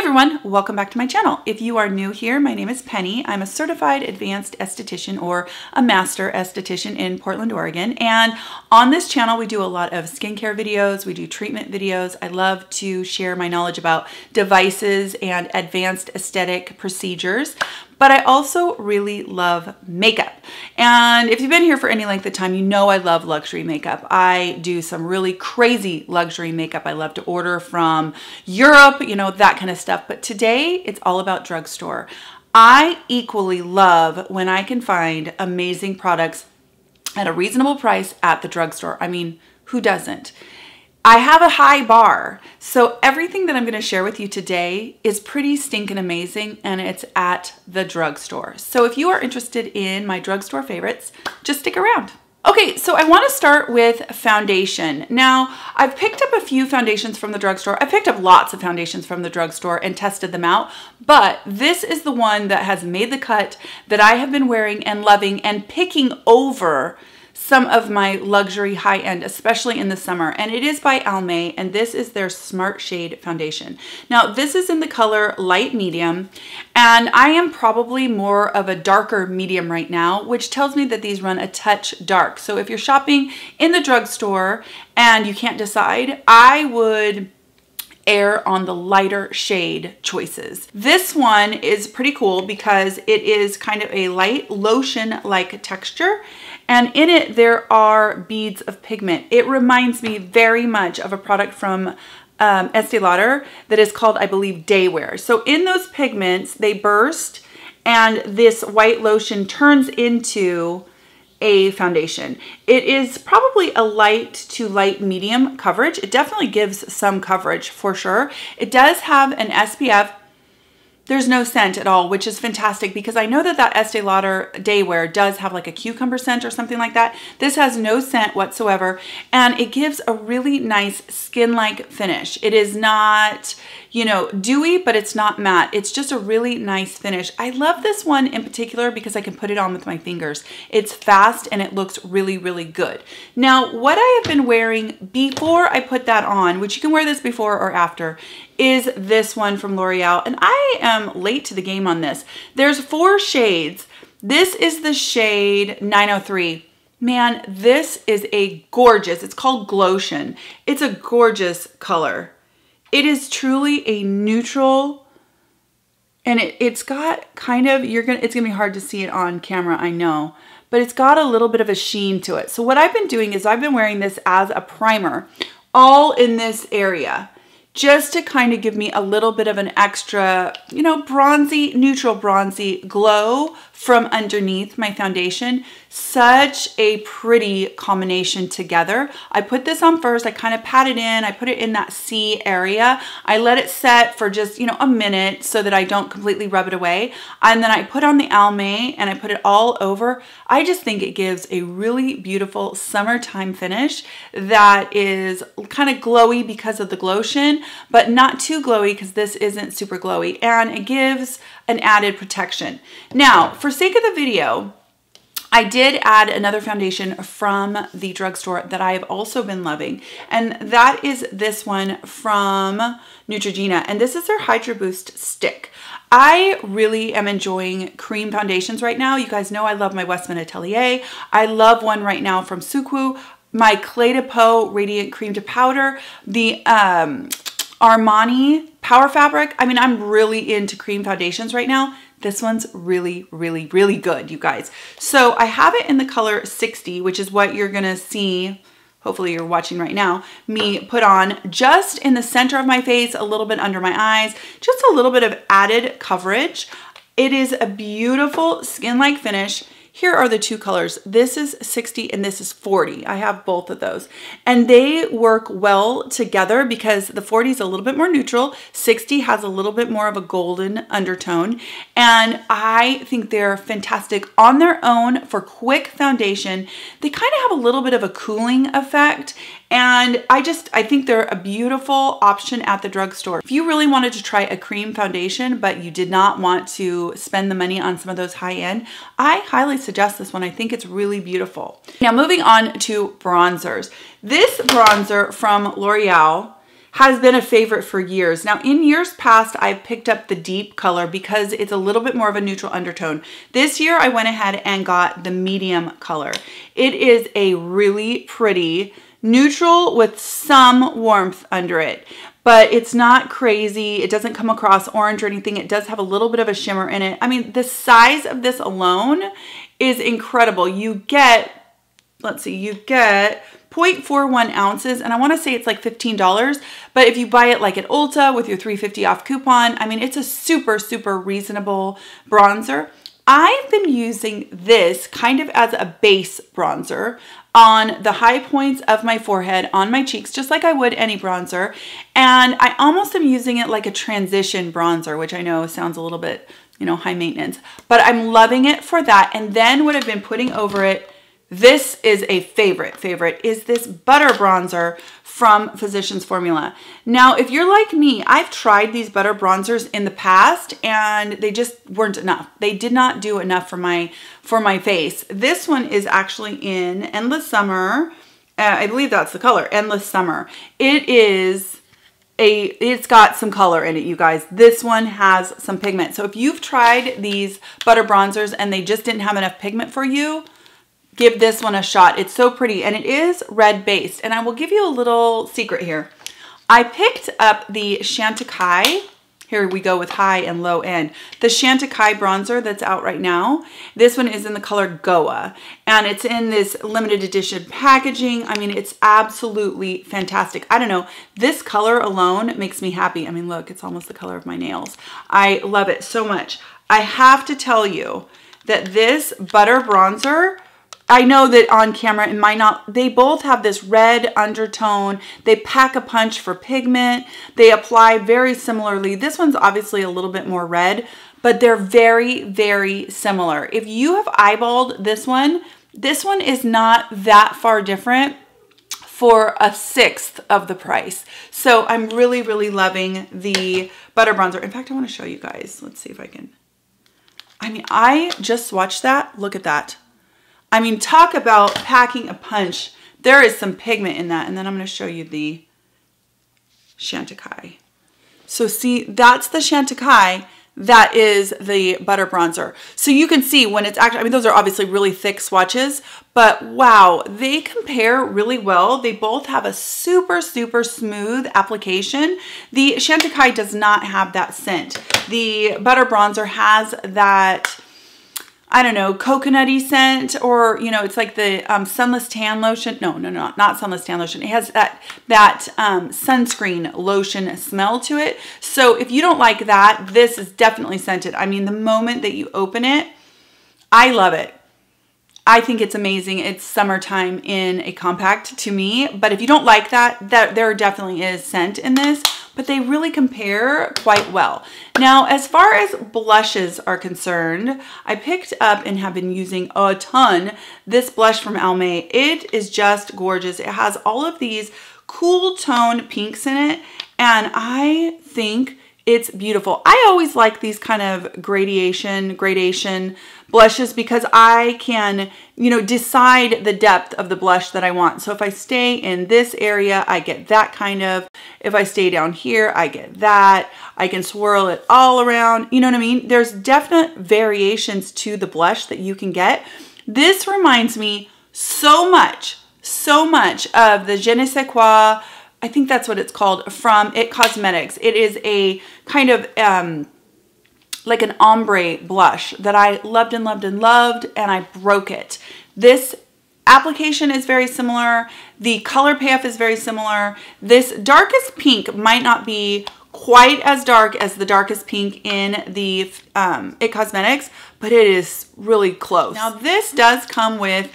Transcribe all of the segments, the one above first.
everyone, welcome back to my channel. If you are new here, my name is Penny. I'm a certified advanced esthetician or a master esthetician in Portland, Oregon. And on this channel, we do a lot of skincare videos. We do treatment videos. I love to share my knowledge about devices and advanced aesthetic procedures. But I also really love makeup. And if you've been here for any length of time, you know I love luxury makeup. I do some really crazy luxury makeup. I love to order from Europe, you know, that kind of stuff. But today, it's all about drugstore. I equally love when I can find amazing products at a reasonable price at the drugstore. I mean, who doesn't? I have a high bar, so everything that I'm going to share with you today is pretty stinking amazing, and it's at the drugstore. So if you are interested in my drugstore favorites, just stick around. Okay, so I want to start with foundation. Now, I've picked up a few foundations from the drugstore. I picked up lots of foundations from the drugstore and tested them out, but this is the one that has made the cut that I have been wearing and loving and picking over some of my luxury high-end, especially in the summer, and it is by Almay, and this is their Smartshade foundation. Now, this is in the color light medium, and I am probably more of a darker medium right now, which tells me that these run a touch dark. So if you're shopping in the drugstore and you can't decide, I would err on the lighter shade choices. This one is pretty cool because it is kind of a light lotion-like texture, and in it there are beads of pigment. It reminds me very much of a product from Estee Lauder that is called, I believe, Daywear. So in those pigments, they burst, and this white lotion turns into a foundation. It is probably a light to light medium coverage. It definitely gives some coverage for sure. It does have an SPF. There's no scent at all, which is fantastic because I know that that Estee Lauder Daywear does have like a cucumber scent or something like that. This has no scent whatsoever, and it gives a really nice skin-like finish. It is not, you know, dewy, but it's not matte. It's just a really nice finish. I love this one in particular because I can put it on with my fingers. It's fast and it looks really, really good. Now, what I have been wearing before I put that on, which you can wear this before or after, is this one from L'Oreal, and I am late to the game on this. There's 4 shades. This is the shade 903. Man, this is a gorgeous, it's called Glotion. It's a gorgeous color. It is truly a neutral, and it's got kind of, it's gonna be hard to see it on camera, I know, but it's got a little bit of a sheen to it. So what I've been doing is I've been wearing this as a primer all in this area, just to kind of give me a little bit of an extra, you know, bronzy, neutral bronzy glow from underneath my foundation. Such a pretty combination together. I put this on first, I kind of pat it in, I put it in that C area. I let it set for just, you know, a minute so that I don't completely rub it away. And then I put on the Almay and I put it all over. I just think it gives a really beautiful summertime finish that is kind of glowy because of the Glotion, but not too glowy because this isn't super glowy, and it gives an added protection. Now, for sake of the video, I did add another foundation from the drugstore that I have also been loving, and that is this one from Neutrogena, and this is their Hydro Boost Stick. I really am enjoying cream foundations right now. You guys know I love my Westman Atelier. I love one right now from Sukwoo, my Clé de Peau Radiant Cream to Powder, the Armani Power Fabric. I mean, I'm really into cream foundations right now. This one's really, really, really good, you guys. So I have it in the color 60, which is what you're gonna see, hopefully you're watching right now, me put on just in the center of my face, a little bit under my eyes, just a little bit of added coverage. It is a beautiful skin-like finish. Here are the 2 colors. This is 60 and this is 40. I have both of those. And they work well together because the 40 is a little bit more neutral. 60 has a little bit more of a golden undertone. And I think they're fantastic on their own for quick foundation. They kind of have a little bit of a cooling effect. And I think they're a beautiful option at the drugstore. If you really wanted to try a cream foundation, but you did not want to spend the money on some of those high end, I highly suggest this one. I think it's really beautiful. Now moving on to bronzers. This bronzer from L'Oreal has been a favorite for years. Now, in years past, I've picked up the deep color because it's a little bit more of a neutral undertone. This year, I went ahead and got the medium color. It is a really pretty neutral with some warmth under it, but it's not crazy. It doesn't come across orange or anything. It does have a little bit of a shimmer in it. I mean, the size of this alone is incredible. You get, let's see, you get 0.41 ounces, and I want to say it's like $15, but if you buy it like at Ulta with your $3.50 off coupon, I mean, it's a super, super reasonable bronzer. I've been using this kind of as a base bronzer on the high points of my forehead, on my cheeks, just like I would any bronzer, and I almost am using it like a transition bronzer, which I know sounds a little bit, you know, high maintenance, but I'm loving it for that. And then what I've been putting over it, this is a favorite, is this butter bronzer from Physicians Formula. Now, if you're like me, I've tried these butter bronzers in the past and they just weren't enough. They did not do enough for my face. This one is actually in Endless Summer. I believe that's the color, Endless Summer. It's got some color in it, you guys. This one has some pigment. So if you've tried these butter bronzers and they just didn't have enough pigment for you, give this one a shot. It's so pretty, and it is red based. And I will give you a little secret here. I picked up the Chantecaille. Here we go with high and low end. The Chantecaille bronzer that's out right now. This one is in the color Goa, and it's in this limited edition packaging. I mean, it's absolutely fantastic. I don't know. This color alone makes me happy. I mean, look, it's almost the color of my nails. I love it so much. I have to tell you that this butter bronzer, I know that on camera it might not, they both have this red undertone. They pack a punch for pigment. They apply very similarly. This one's obviously a little bit more red, but they're very, very similar. If you have eyeballed this one is not that far different for a sixth of the price. So I'm really, really loving the butter bronzer. In fact, I want to show you guys. Let's see if I can. I mean, I just swatched that. Look at that. I mean, talk about packing a punch. There is some pigment in that. And then I'm going to show you the Chantecaille. So see, that's the Chantecaille. That is the butter bronzer. So you can see when it's actually, I mean, those are obviously really thick swatches, but wow, they compare really well. They both have a super, super smooth application. The Chantecaille does not have that scent. The butter bronzer has that, I don't know, coconutty scent, or, you know, it's like the sunless tan lotion. No, not sunless tan lotion. It has that sunscreen lotion smell to it. So if you don't like that, this is definitely scented. I mean, the moment that you open it, I love it. I think it's amazing. It's summertime in a compact to me. But if you don't like that, there definitely is scent in this. But they really compare quite well. Now, as far as blushes are concerned, I picked up and have been using a ton this blush from Almay. It is just gorgeous. It has all of these cool tone pinks in it, and I think it's beautiful. I always like these kind of gradation blushes because I can, you know, decide the depth of the blush that I want. So if I stay in this area, I get that kind of. If I stay down here, I get that. I can swirl it all around. You know what I mean? There's definite variations to the blush that you can get. This reminds me so much of the Je ne sais quoi, I think that's what it's called, from It Cosmetics. It is a kind of like an ombre blush that I loved and loved and loved, and I broke it. This application is very similar. The color payoff is very similar. This darkest pink might not be quite as dark as the darkest pink in the It Cosmetics, but it is really close. Now this does come with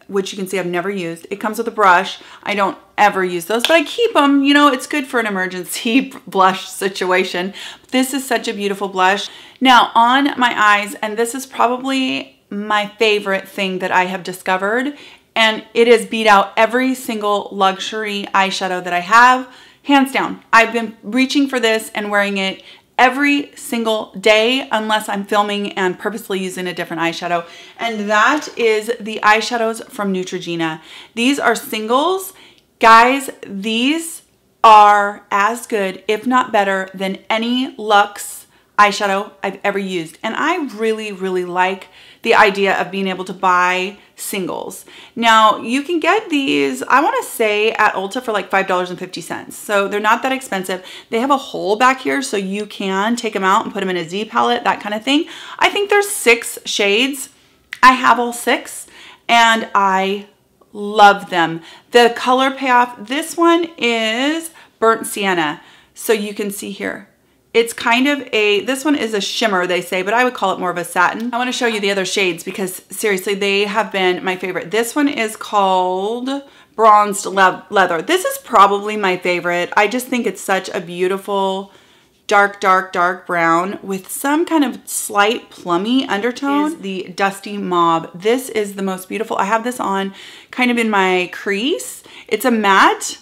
which you can see I've never used. It comes with a brush. I don't ever use those, but I keep them. You know, it's good for an emergency blush situation. This is such a beautiful blush. Now on my eyes, and this is probably my favorite thing that I have discovered, and it has beat out every single luxury eyeshadow that I have, hands down. I've been reaching for this and wearing it every single day unless I'm filming and purposely using a different eyeshadow. And that is the eyeshadows from Neutrogena. These are singles. Guys, these are as good, if not better, than any Luxe eyeshadow I've ever used. And I really, really like the idea of being able to buy singles. Now, you can get these, I want to say, at Ulta for like $5.50. So they're not that expensive. They have a hole back here so you can take them out and put them in a Z palette, that kind of thing. I think there's 6 shades. I have all 6 and I love them. The color payoff, this one is burnt sienna. So you can see here, it's kind of this one is a shimmer, they say, but I would call it more of a satin. I want to show you the other shades because seriously, they have been my favorite. This one is called Bronzed Leather. This is probably my favorite. I just think it's such a beautiful dark, dark, dark brown with some kind of slight plummy undertone. Is the Dusty Mauve. This is the most beautiful. I have this on kind of in my crease. It's a matte.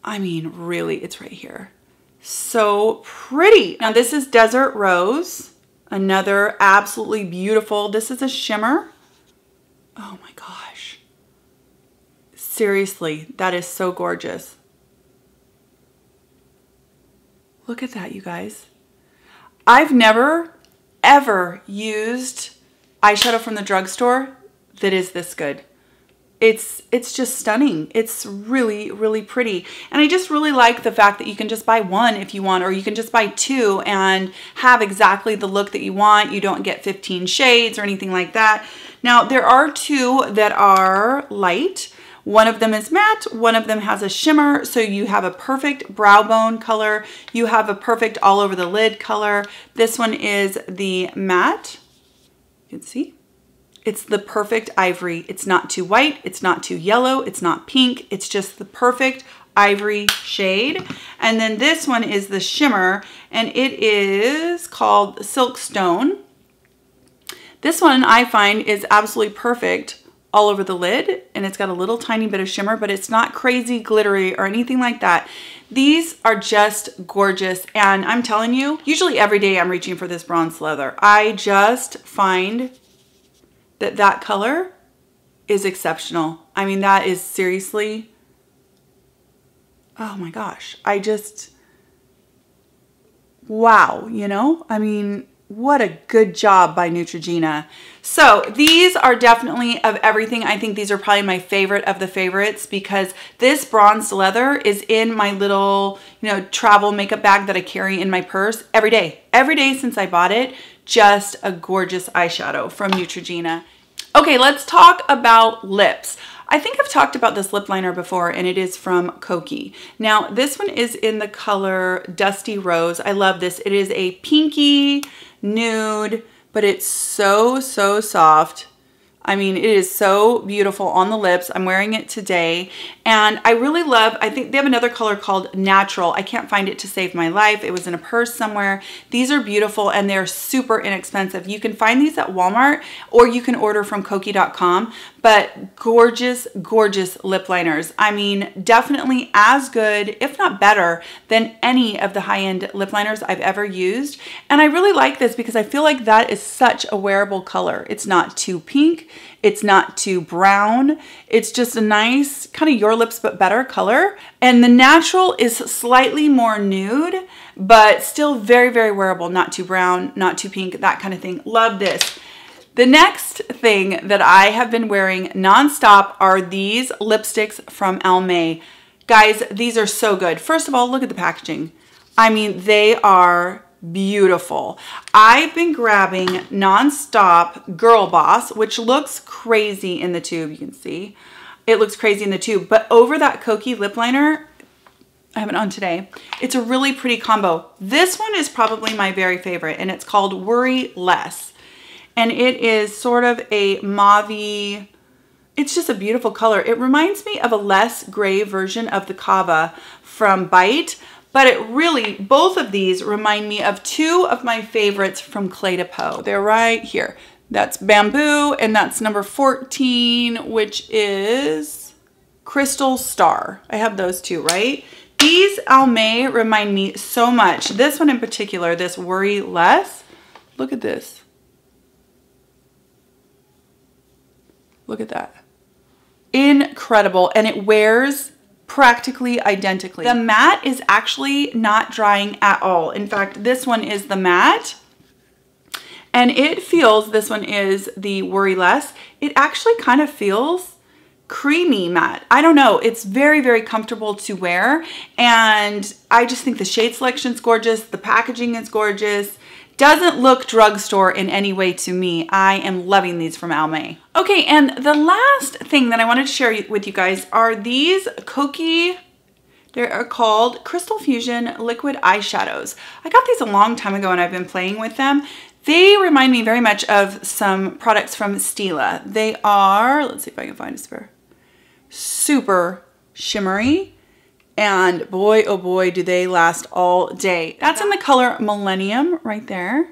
I mean, really, it's right here. So pretty. Now this is Desert Rose, another absolutely beautiful. This is a shimmer. Oh my gosh. Seriously, that is so gorgeous. Look at that, you guys. I've never, ever used eyeshadow from the drugstore that is this good. It's just stunning. It's really, really pretty. And I just really like the fact that you can just buy one if you want, or you can just buy 2 and have exactly the look that you want. You don't get 15 shades or anything like that. Now, there are 2 that are light. One of them is matte, one of them has a shimmer, so you have a perfect brow bone color. You have a perfect all over the lid color. This one is the matte. You can see. It's the perfect ivory. It's not too white, it's not too yellow, it's not pink. It's just the perfect ivory shade. And then this one is the shimmer, and it is called Silk Stone. This one I find is absolutely perfect all over the lid, and it's got a little tiny bit of shimmer, but it's not crazy glittery or anything like that. These are just gorgeous, and I'm telling you, usually every day I'm reaching for this bronze leather. I just find that color is exceptional. I mean, that is seriously, oh my gosh. Wow, you know? I mean, what a good job by Neutrogena. So these are definitely, of everything, I think these are probably my favorite of the favorites, because this bronzed leather is in my little, you know, travel makeup bag that I carry in my purse every day. Every day since I bought it. Just a gorgeous eyeshadow from Neutrogena. Okay, let's talk about lips. I think I've talked about this lip liner before, and it is from Kokie. Now, this one is in the color Dusty Rose. I love this. It is a pinky nude, but it's so, so soft. I mean, it is so beautiful on the lips. I'm wearing it today, and I really love, I think they have another color called Natural. I can't find it to save my life. It was in a purse somewhere. These are beautiful, and they're super inexpensive. You can find these at Walmart, or you can order from Kokie.com, but gorgeous, gorgeous lip liners. I mean, definitely as good, if not better, than any of the high-end lip liners I've ever used. And I really like this because I feel like that is such a wearable color. It's not too pink. It's not too brown. It's just a nice kind of your lips but better color. And the Natural is slightly more nude, but still very, very wearable. Not too brown, not too pink, that kind of thing. Love this. The next thing that I have been wearing nonstop are these lipsticks from Almay. Guys, these are so good. First of all, look at the packaging. I mean, they are beautiful. I've been grabbing nonstop Girl Boss, which looks crazy in the tube. You can see it looks crazy in the tube, but over that Kokie lip liner, I have it on today. It's a really pretty combo. This one is probably my very favorite, and it's called Worry Less. And it is sort of a mauve-y, it's just a beautiful color. It reminds me of a less gray version of the Kava from Bite, but it really, both of these remind me of 2 of my favorites from Clé de Peau. They're right here. That's Bamboo, and that's number 14, which is Crystal Star. I have those 2, right? These Almay remind me so much. This one in particular, this Worry Less. Look at this. Look at that. Incredible. And it wears practically identically. The matte is actually not drying at all. In fact, this one is the matte. And it feels, this one is the Worry Less. It actually kind of feels creamy matte. I don't know. It's very, very comfortable to wear. And I just think the shade selection is gorgeous. The packaging is gorgeous. Doesn't look drugstore in any way to me. I am loving these from Almay. Okay, and the last thing that I wanted to share with you guys are these Kokie. They are called Crystal Fusion Liquid Eyeshadows. I got these a long time ago and I've been playing with them. They remind me very much of some products from Stila. They are, let's see if I can find a spare, super shimmery. And boy, oh boy, do they last all day. That's in the color Millennium right there.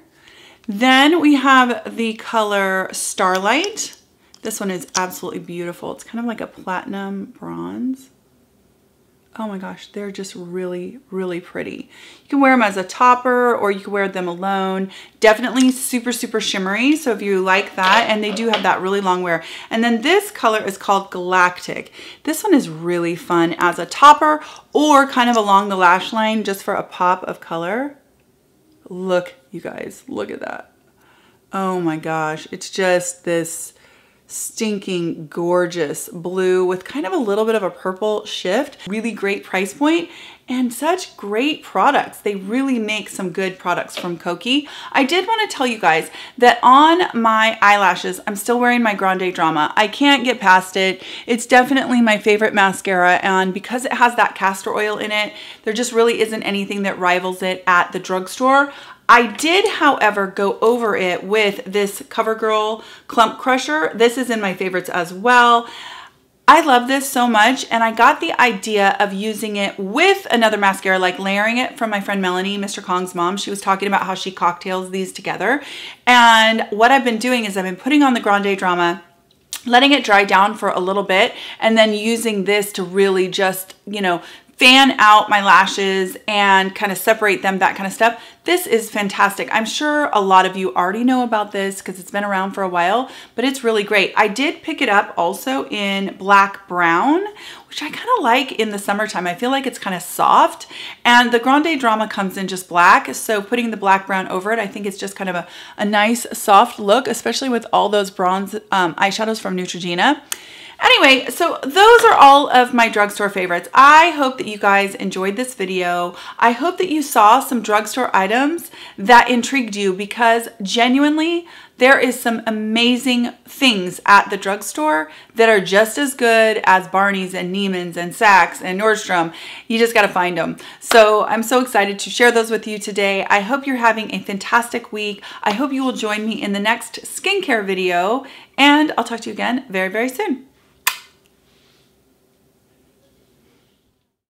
Then we have the color Starlight. This one is absolutely beautiful. It's kind of like a platinum bronze. Oh my gosh, they're just really, really pretty. You can wear them as a topper or you can wear them alone. Definitely super, super shimmery. So if you like that, and they do have that really long wear. And then this color is called Galactic. This one is really fun as a topper or kind of along the lash line just for a pop of color. Look, you guys, look at that. Oh my gosh, it's just this stinking gorgeous blue with kind of a little bit of a purple shift. Really great price point and such great products. They really make some good products from Kokie. I did want to tell you guys that on my eyelashes, I'm still wearing my Grande Drama. I can't get past it. It's definitely my favorite mascara, and because it has that castor oil in it, there just really isn't anything that rivals it at the drugstore. I did, however, go over it with this CoverGirl ClumpCrusher. This is in my favorites as well. I love this so much, and I got the idea of using it with another mascara, like layering it, from my friend Melanie, MrKongsMom. She was talking about how she cocktails these together. And what I've been doing is I've been putting on the Grande Drama, letting it dry down for a little bit, and then using this to really just, you know, fan out my lashes and kind of separate them, that kind of stuff. This is fantastic. I'm sure a lot of you already know about this because it's been around for a while, but it's really great. I did pick it up also in black brown, which I kind of like in the summertime. I feel like it's kind of soft, and the Grande Drama comes in just black, so putting the black brown over it, I think it's just kind of a nice soft look, especially with all those bronze eyeshadows from Neutrogena. Anyway, so those are all of my drugstore favorites. I hope that you guys enjoyed this video. I hope that you saw some drugstore items that intrigued you, because genuinely, there is some amazing things at the drugstore that are just as good as Barney's and Neiman's and Saks and Nordstrom. You just gotta find them. So I'm so excited to share those with you today. I hope you're having a fantastic week. I hope you will join me in the next skincare video, and I'll talk to you again very, very soon.